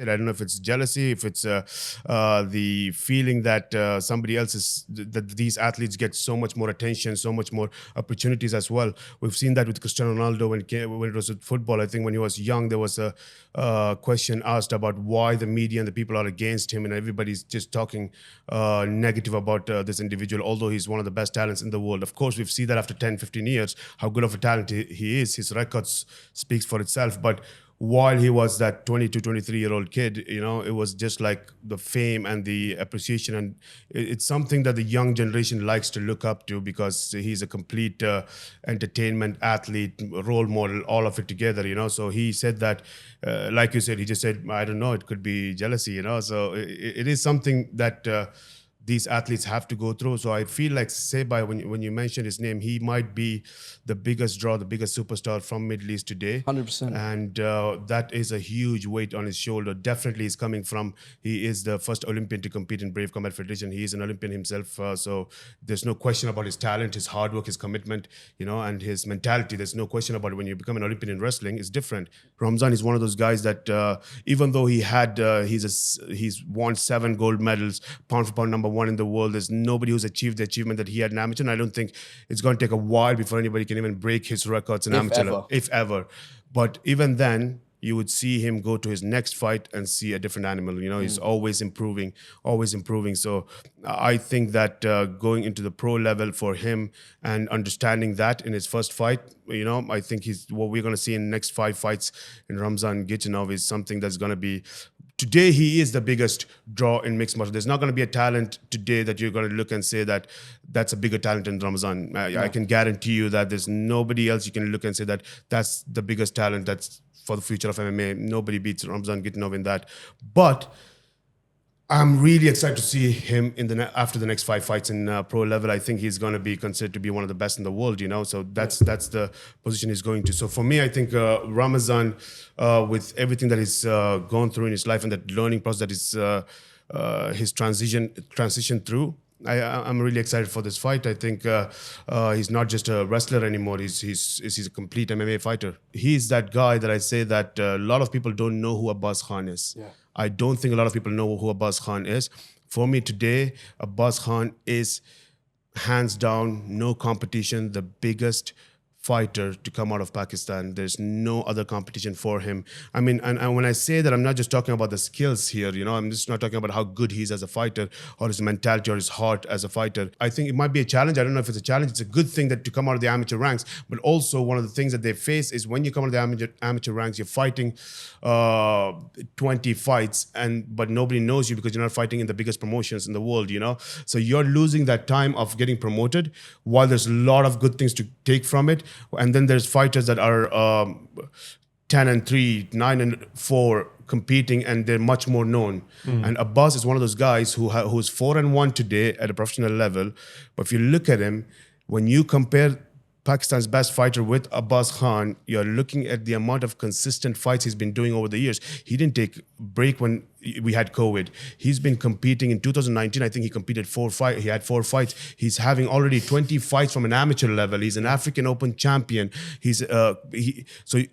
I don't know if it's jealousy, if it's the feeling that somebody else is that these athletes get so much more attention, so much more opportunities as well. We've seen that with Cristiano Ronaldo when it was with football. I think when he was young, there was a question asked about why the media and the people are against him, and everybody's just talking negative about this individual, although he's one of the best talents in the world. Of course, we've seen that after 10, 15 years, how good of a talent he is. His records speaks for itself, but while he was that 22, 23-year-old kid, it was just like the fame and the appreciation. And it's something that the young generation likes to look up to because he's a complete entertainment athlete, role model, all of it together. So he said that, like you said, he just said, I don't know, it could be jealousy. So it is something that these athletes have to go through. So I feel like Seba, when you mentioned his name, he might be the biggest draw, the biggest superstar from Middle East today. 100%. And that is a huge weight on his shoulder. Definitely is coming from, he is the first Olympian to compete in Brave Combat Federation. He is an Olympian himself. So there's no question about his talent, his hard work, his commitment, and his mentality. There's no question about it. When you become an Olympian in wrestling, it's different. Ramzan is one of those guys that even though he's won 7 gold medals, pound for pound number 1 in the world, there's nobody who's achieved the achievement that he had in amateur. And I don't think it's going to take a while before anybody can even break his records in amateur, if ever. But even then, you would see him go to his next fight and see a different animal. He's always improving, always improving. So I think that going into the pro level for him and understanding that in his first fight, I think what we're going to see in the next 5 fights in Ramzan Gichinov is something that's going to be. Today, he is the biggest draw in mixed martial. There's not going to be a talent today that you're going to look and say that that's a bigger talent in Ramzan. I can guarantee you that there's nobody else you can look and say that that's the biggest talent that's for the future of MMA. Nobody beats Ramzan Gichinov in that. But I'm really excited to see him after the next 5 fights in pro level. I think he's going to be considered to be one of the best in the world, So that's the position he's going to. So for me, I think Ramzan, with everything that he's gone through in his life and that learning process that is his transition through, I'm really excited for this fight. I think he's not just a wrestler anymore. He's a complete MMA fighter. He's that guy that I say that a lot of people don't know who Abbas Khan is. Yeah. I don't think a lot of people know who Abbas Khan is. For me today, Abbas Khan is hands down, no competition, the biggest fighter to come out of Pakistan. There's no other competition for him. I mean, and when I say that, I'm not just talking about the skills here, I'm just not talking about how good he is as a fighter or his mentality or his heart as a fighter. I think it might be a challenge. I don't know if it's a challenge. It's a good thing that to come out of the amateur ranks, but also one of the things that they face is when you come out of the amateur ranks, you're fighting 20 fights, but nobody knows you because you're not fighting in the biggest promotions in the world, So you're losing that time of getting promoted while there's a lot of good things to take from it. And then there's fighters that are 10-3, 9-4 competing, and they're much more known. And Abbas is one of those guys who's 4-1 today at a professional level. But if you look at him, when you compare Pakistan's best fighter with Abbas Khan, you're looking at the amount of consistent fights he's been doing over the years. He didn't take a break when we had COVID. He's been competing in 2019. I think he competed 4 fights. He had 4 fights. He's having already 20 fights from an amateur level. He's an African Open champion. So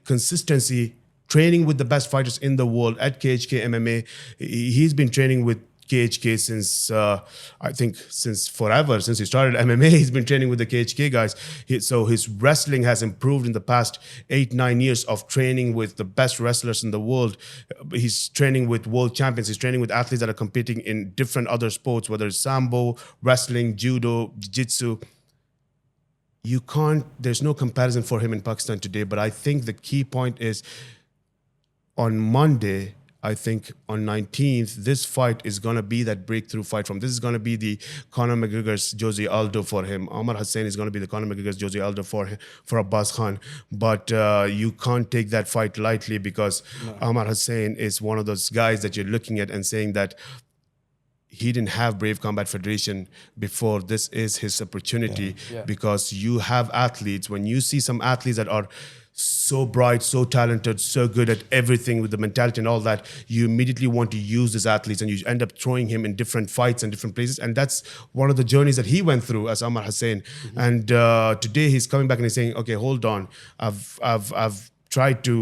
consistency, training with the best fighters in the world at KHK MMA. He's been training with KHK since I think since forever, since he started MMA. He's been training with the KHK guys. So his wrestling has improved in the past 8-9 years of training with the best wrestlers in the world. He's training with world champions. He's training with athletes that are competing in different other sports, whether it's sambo, wrestling, judo, jiu-jitsu. There's no comparison for him in Pakistan today. But I think the key point is on Monday, I think on 19th, this fight is going to be that breakthrough fight from. This is going to be the Conor McGregor's Jose Aldo for him. Amar Hussain is going to be the Conor McGregor's Jose Aldo for Abbas Khan. But you can't take that fight lightly because Amar Hussain is one of those guys that you're looking at and saying that he didn't have Brave Combat Federation before. This is his opportunity because you have athletes. When you see some athletes that are so bright, so talented, so good at everything with the mentality and all that, you immediately want to use these athletes and you end up throwing him in different fights and different places. And that's one of the journeys that he went through as Amar Hussain. And today he's coming back and he's saying, okay, hold on. I've try to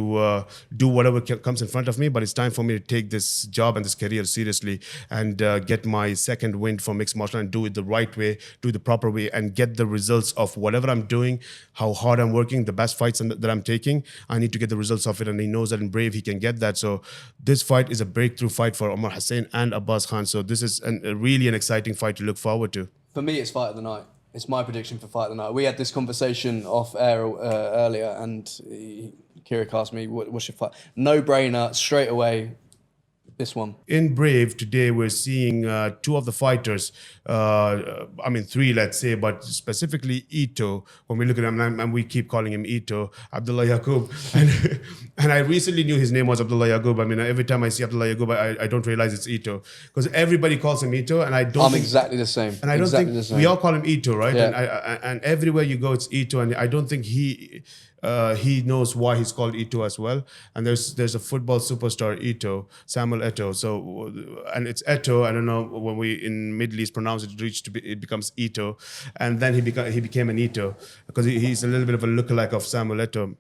do whatever comes in front of me, but it's time for me to take this job and this career seriously and get my second win for mixed martial art and do it the right way, do it the proper way, and get the results of whatever I'm doing, how hard I'm working, the best fights that I'm taking. I need to get the results of it, and he knows that in Brave he can get that. So this fight is a breakthrough fight for Omar Hussein and Abbas Khan. So this is really an exciting fight to look forward to. For me, it's fight of the night. It's my prediction for fight of the night. We had this conversation off air earlier, and Kirik asked me, what's your fight? No brainer, straight away, this one. In Brave today, we're seeing two of the fighters, I mean three, let's say, but specifically Ito. When we look at him, and we keep calling him Ito, Abdullah Yaqub. And I recently knew his name was Abdullah Yaqub. I mean, every time I see Abdullah Yaqub, I don't realize it's Ito. Because everybody calls him Ito, and I don't I'm exactly the same. And I don't exactly think, we all call him Ito, right? Yeah. And everywhere you go, it's Ito, and I don't think he knows why he's called Ito as well. And there's a football superstar, Ito, Samuel Eto'o. So, and it's Eto'o. I don't know, when we in Middle East pronounce it, it becomes Ito. And then he became an Ito because he's a little bit of a lookalike of Samuel Eto'o.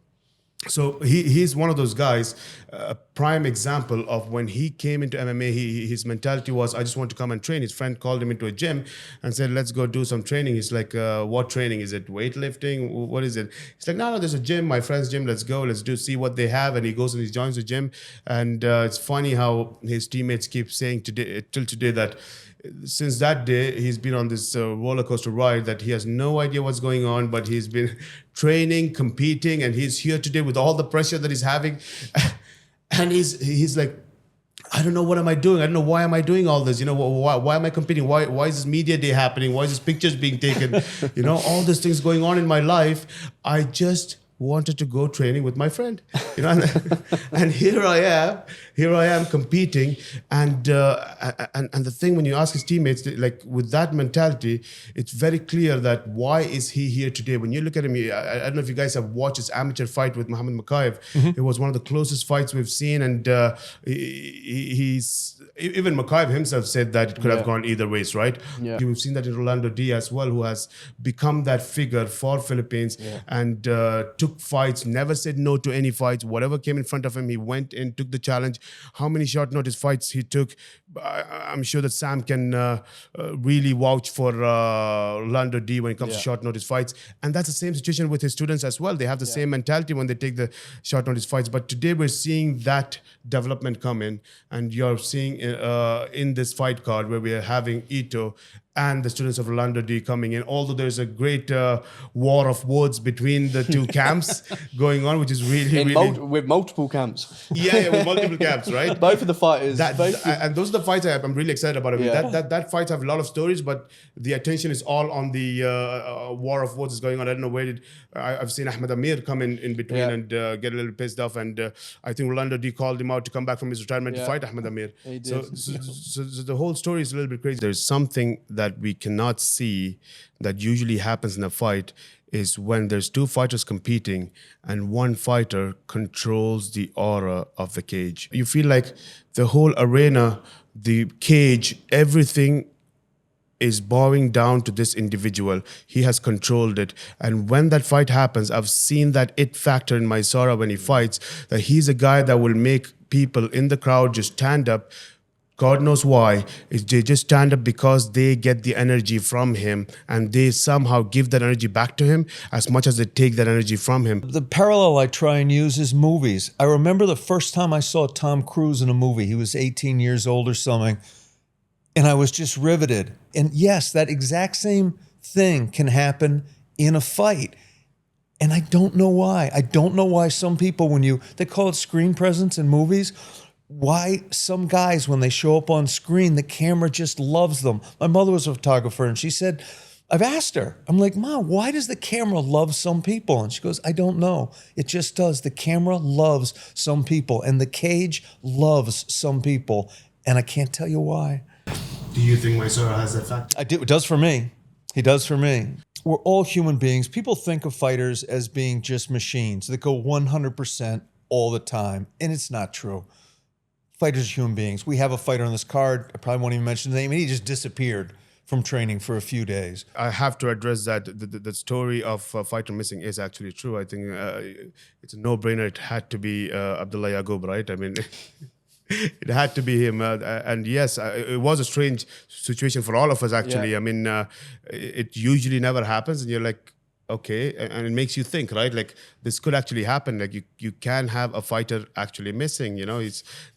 So he's one of those guys, a prime example of when he came into MMA, his mentality was, I just want to come and train. His friend called him into a gym and said, let's go do some training. He's like, what training? Is it weightlifting? What is it? He's like, no, there's a gym, my friend's gym. Let's go, see what they have. And he goes and he joins the gym. And it's funny how his teammates keep saying till today that since that day, he's been on this roller coaster ride that he has no idea what's going on, but he's been training, competing, and he's here today with all the pressure that he's having. And he's like, I don't know, what am I doing? I don't know, why am I doing all this? You know, why am I competing? Why is this media day happening? Why is this pictures being taken? You know, all these things going on in my life. I just wanted to go training with my friend, you know, and here I am competing, and the thing, when you ask his teammates, like with that mentality, it's very clear that why is he here today? When you look at him, I don't know if you guys have watched his amateur fight with Muhammad Makayev. It was one of the closest fights we've seen, and he's even Makayev himself said that it could have gone either ways, right? Yeah. We've seen that in Rolando Diaz as well, who has become that figure for Philippines, and took fights, never said no to any fights. Whatever came in front of him, he went in, took the challenge. How many short notice fights he took, I'm sure that Sam can really vouch for Rolando D when it comes to short notice fights. And that's the same situation with his students as well. They have the same mentality when they take the short notice fights. But today we're seeing that development come in, and you're seeing in this fight card where we are having Ito and the students of Rolando D coming in, although there's a great war of words between the two camps going on, which is really with multiple camps. Yeah, with multiple camps, right? Both of the fighters. And those are the fights I'm really excited about. I mean, that fights have a lot of stories, but the attention is all on the war of words is going on. I don't know where I've seen Ahmed Amir come in between and get a little pissed off, and I think Rolando D called him out to come back from his retirement to fight Ahmed Amir. So the whole story is a little bit crazy. There's something that we cannot see that usually happens in a fight, is when there's two fighters competing and one fighter controls the aura of the cage. You feel like the whole arena, the cage, everything is bowing down to this individual. He has controlled it. And when that fight happens, I've seen that it factor in Mysara when he fights, that he's a guy that will make people in the crowd just stand up. God knows why. They just stand up because they get the energy from him, and they somehow give that energy back to him as much as they take that energy from him. The parallel I try and use is movies. I remember the first time I saw Tom Cruise in a movie. He was 18 years old or something, and I was just riveted. And yes, that exact same thing can happen in a fight. And I don't know why. I don't know why some people, they call it screen presence in movies, why some guys, when they show up on screen, the camera just loves them. My mother was a photographer, and she said, I've asked her, I'm like, Mom, why does the camera love some people? And she goes, I don't know. It just does. The camera loves some people, and the cage loves some people, and I can't tell you why. Do you think Mysara has that fact? I do. It does for me. He does for me. We're all human beings. People think of fighters as being just machines that go 100% all the time, and it's not true. Fighters are human beings. We have a fighter on this card. I probably won't even mention the name. And he just disappeared from training for a few days. I have to address that the story of fighter missing is actually true. I think it's a no-brainer. It had to be Abdullah Yaqub, right? I mean, it had to be him. And yes, it was a strange situation for all of us, actually. Yeah. I mean, it usually never happens, and you're like, okay, and it makes you think, right? Like this could actually happen. Like you can have a fighter actually missing. You know,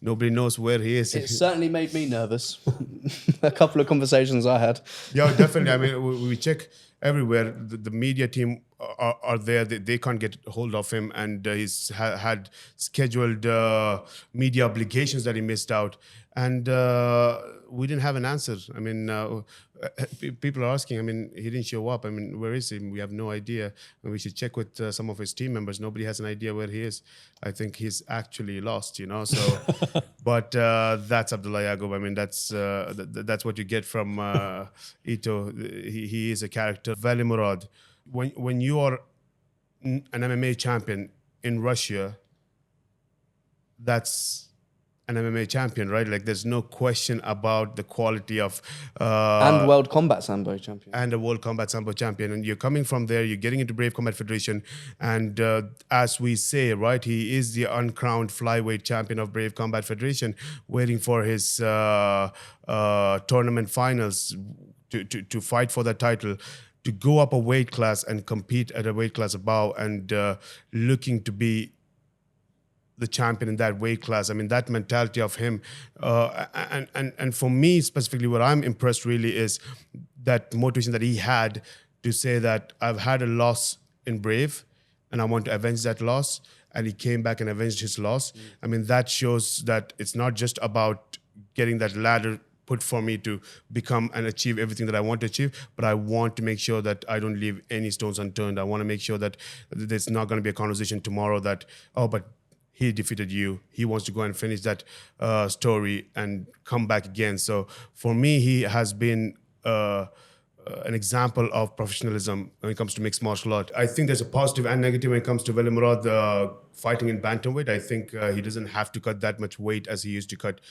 nobody knows where he is. It certainly made me nervous. A couple of conversations I had. Yeah, definitely. I mean, we check everywhere. The media team are there. They can't get hold of him, and he's had scheduled media obligations that he missed out, and we didn't have an answer. I mean, people are asking. I mean, he didn't show up. I mean, where is he? We have no idea, and we should check with some of his team members. Nobody has an idea where he is. I think he's actually lost. You know, so. But that's Abdullah Yaqub. I mean, that's what you get from Ito. He is a character. Vali Murad. When you are an MMA champion in Russia, that's an MMA champion, right? Like, there's no question about the quality of And World Combat Sambo champion. and a World Combat Sambo champion. And you're coming from there, you're getting into Brave Combat Federation. And as we say, right, he is the uncrowned flyweight champion of Brave Combat Federation, waiting for his tournament finals to fight for that title, to go up a weight class and compete at a weight class above, and looking to be the champion in that weight class. I mean, that mentality of him, and for me specifically, what I'm impressed really is that motivation that he had to say that I've had a loss in Brave, and I want to avenge that loss. And he came back and avenged his loss. I mean, that shows that it's not just about getting that ladder put for me to become and achieve everything that I want to achieve, but I want to make sure that I don't leave any stones unturned. I want to make sure that there's not going to be a conversation tomorrow that, oh, but he defeated you. He wants to go and finish that story and come back again. So for me, he has been an example of professionalism when it comes to mixed martial art. I think there's a positive and negative when it comes to Vali Murad fighting in bantamweight. I think he doesn't have to cut that much weight as he used to cut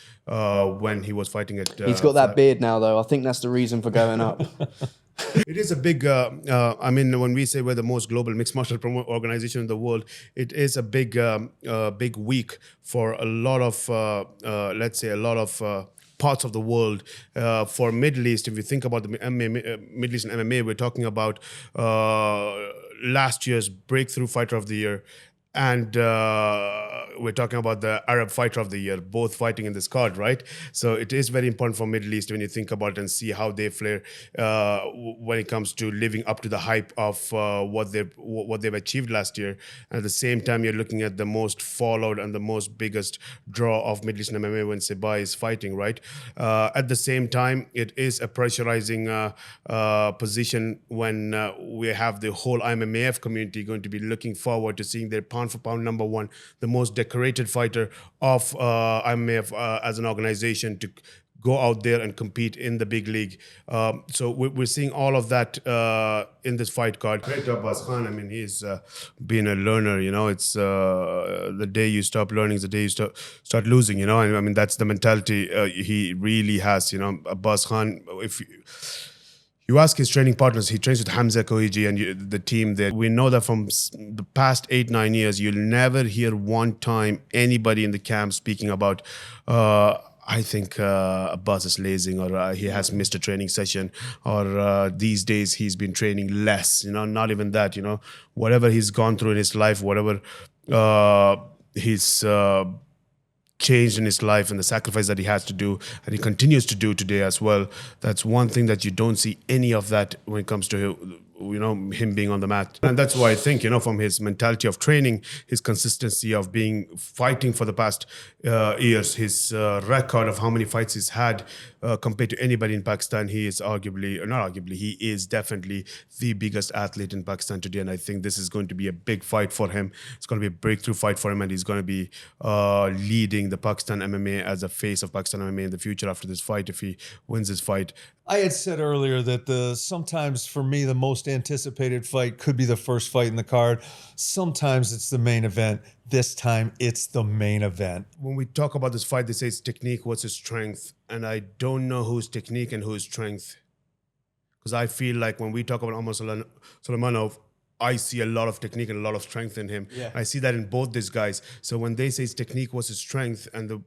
when he was fighting at. He's got that beard now, though. I think that's the reason for going up. It is a big, I mean, when we say we're the most global mixed martial art organization in the world, it is a big, big week for a lot of, let's say, a lot of parts of the world. For Middle East, if you think about the Middle East and MMA, we're talking about last year's Breakthrough Fighter of the Year. And we're talking about the Arab Fighter of the Year, both fighting in this card, right? So it is very important for Middle East when you think about it and see how they flare when it comes to living up to the hype of what they've achieved last year. And at the same time, you're looking at the most followed and the most biggest draw of Middle Eastern MMA when Seba is fighting, right? At the same time, it is a pressurizing position when we have the whole IMMAF community going to be looking forward to seeing their pound for pound number one, the most decorated fighter of IMMAF as an organization, to go out there and compete in the big league. So we're seeing all of that in this fight card. Great job, Abbas Khan. I mean, he's been a learner, you know. It's the day you stop learning is the day you start losing, you know. And I mean, that's the mentality he really has, you know. Abbas Khan, if you ask his training partners, he trains with Hamza Koiji and the team there. We know that from the past 8-9 years, you'll never hear one time anybody in the camp speaking about, I think Abbas is lazing, or he has missed a training session, or these days he's been training less. You know, not even that, you know. Whatever he's gone through in his life, whatever he's changed in his life and the sacrifice that he has to do and he continues to do today as well. That's one thing that you don't see any of that when it comes to, you know, him being on the mat. And that's why I think, you know, from his mentality of training, his consistency of fighting for the past years, his record of how many fights he's had compared to anybody in Pakistan, he is he is definitely the biggest athlete in Pakistan today. And I think this is going to be a big fight for him. It's going to be a breakthrough fight for him, and he's going to be leading the Pakistan MMA as a face of Pakistan MMA in the future after this fight, if he wins this fight. I had said earlier that sometimes for me the most anticipated fight could be the first fight in the card. Sometimes it's the main event. This time it's the main event. When we talk about this fight, they say it's technique versus strength, and I don't know who's technique and who's strength. because I feel like when we talk about Omar Sulaimanov, I see a lot of technique and a lot of strength in him. Yeah. I see that in both these guys. So when they say it's technique versus strength, and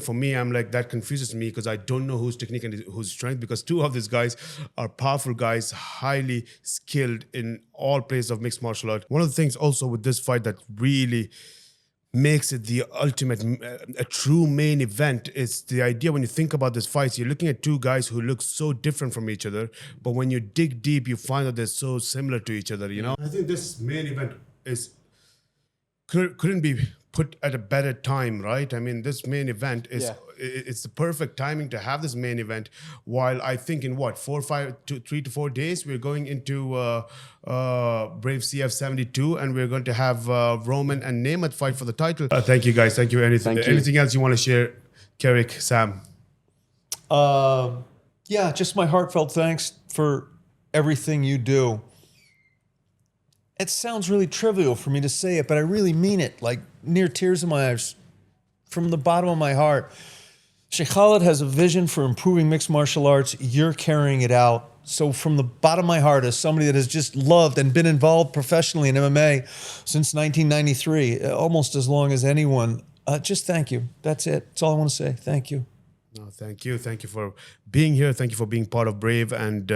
for me, I'm like, that confuses me because I don't know who's technique and who's strength, because two of these guys are powerful guys, highly skilled in all places of mixed martial art. One of the things also with this fight that really makes it the ultimate, a true main event, is the idea. When you think about this fight, you're looking at two guys who look so different from each other, but when you dig deep, you find that they're so similar to each other, you know? I think this main event couldn't be put at a better time, right? I mean, this main event is it's the perfect timing to have this main event, while I think in 3 to 4 days we're going into Brave CF 72, and we're going to have Roman and Namath fight for the title. Thank you, guys. Thank you. Anything else you want to share, Carrick, Sam? Yeah, just my heartfelt thanks for everything you do. It sounds really trivial for me to say it, but I really mean it, like near tears in my eyes, from the bottom of my heart. Sheikh Khalid has a vision for improving mixed martial arts. You're carrying it out. So from the bottom of my heart, as somebody that has just loved and been involved professionally in MMA since 1993, almost as long as anyone, just thank you. That's it. That's all I want to say. Thank you. No, thank you. Thank you for being here. Thank you for being part of Brave. And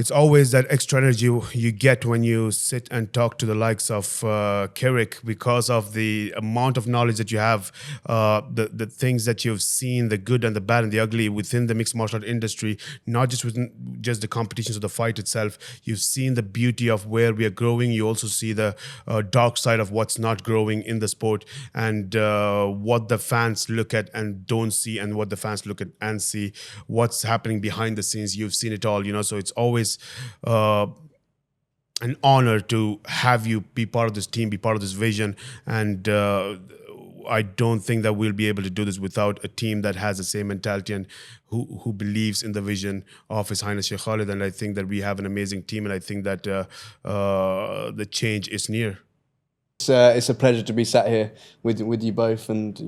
it's always that extra energy you get when you sit and talk to the likes of Carrick, because of the amount of knowledge that you have, the things that you've seen, the good and the bad and the ugly within the mixed martial art industry, not just within just the competitions of the fight itself. You've seen the beauty of where we are growing. You also see the dark side of what's not growing in the sport, and what the fans look at and don't see, and what the fans look at and see, what's happening behind the scenes. You've seen it all, you know, so it's always an honor to have you be part of this team, be part of this vision. And I don't think that we'll be able to do this without a team that has the same mentality and who believes in the vision of His Highness Sheikh Khalid. And I think that we have an amazing team, and I think that the change is near. It's a pleasure to be sat here with you both, and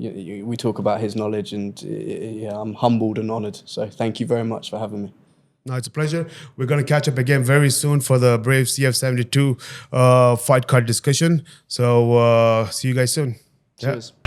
we talk about his knowledge, and yeah, I'm humbled and honoured. So thank you very much for having me. No, it's a pleasure. We're going to catch up again very soon for the Brave CF 72 fight card discussion. So see you guys soon. Cheers. Yeah.